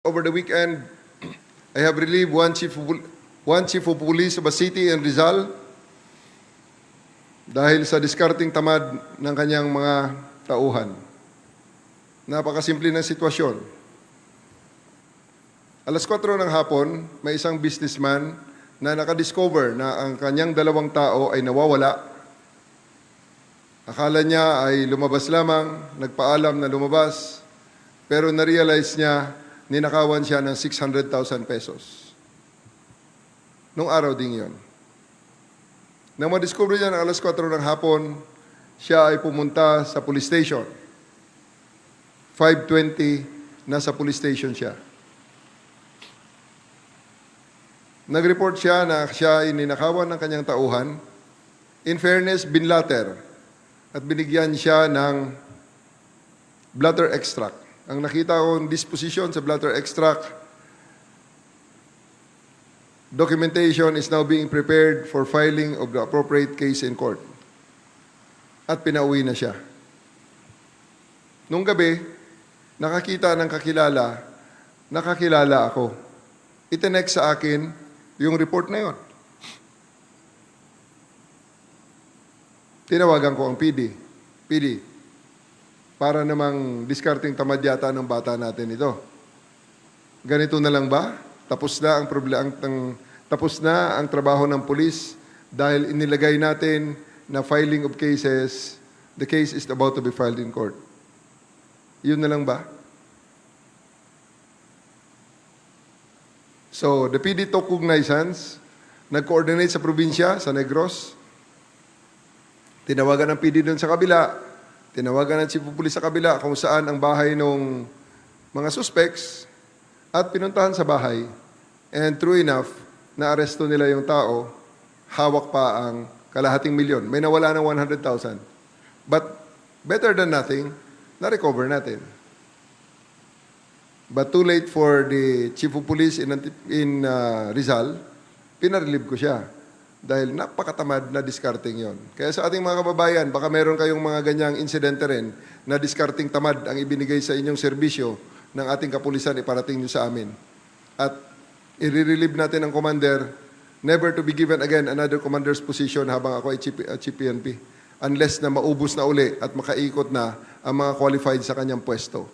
Over the weekend, I have relieved one chief of police of a city in Rizal dahil sa discarding tamad ng kanyang mga tauhan. Napakasimple ng sitwasyon. Alas 4 ng hapon, may isang businessman na nakadiscover na ang kanyang dalawang tao ay nawawala. Akala niya ay lumabas lamang, nagpaalam na lumabas, pero na-realize niya ninakawan siya ng 600,000 pesos. Nung araw ding yon. Nang madiscover niya ng alas 4 ng hapon, siya ay pumunta sa police station. 5:20, nasa police station siya. Nag-report siya na siya ay ninakawan ng kanyang tauhan. In fairness, binlater at binigyan siya ng bladder extract. Ang nakita kong disposition sa bladder extract, documentation is now being prepared for filing of the appropriate case in court. At pinauwi na siya. Nung gabi, nakakita ng nakakilala ako. Itinext sa akin yung report na yon. Tinawagan ko ang PD. PD, para namang discarding tamad yata ng bata natin ito. Ganito na lang ba? Tapos na ang tapos na ang trabaho ng pulis dahil inilagay natin na filing of cases, the case is about to be filed in court. Yun na lang ba? So, the PD took cognizance, nag-coordinate sa probinsya, sa Negros, tinawagan ng PD doon sa kabila, tinawagan ng chief of police sa kabila kung saan ang bahay ng mga suspects at pinuntahan sa bahay. And true enough, na-aresto nila yung tao, hawak pa ang kalahating milyon. May nawala ng 100,000. But better than nothing, na-recover natin. But too late for the chief of police in Rizal, pinarelieve ko siya. Dahil napakatamad na discarding yon. Kaya sa ating mga kababayan, baka meron kayong mga ganyang insidente rin na discarding tamad ang ibinigay sa inyong serbisyo ng ating kapulisan, iparating nyo sa amin. At i-relieve natin ang commander, never to be given again another commander's position habang ako ay chief PNP. Unless na maubos na uli at makaikot na ang mga qualified sa kanyang pwesto.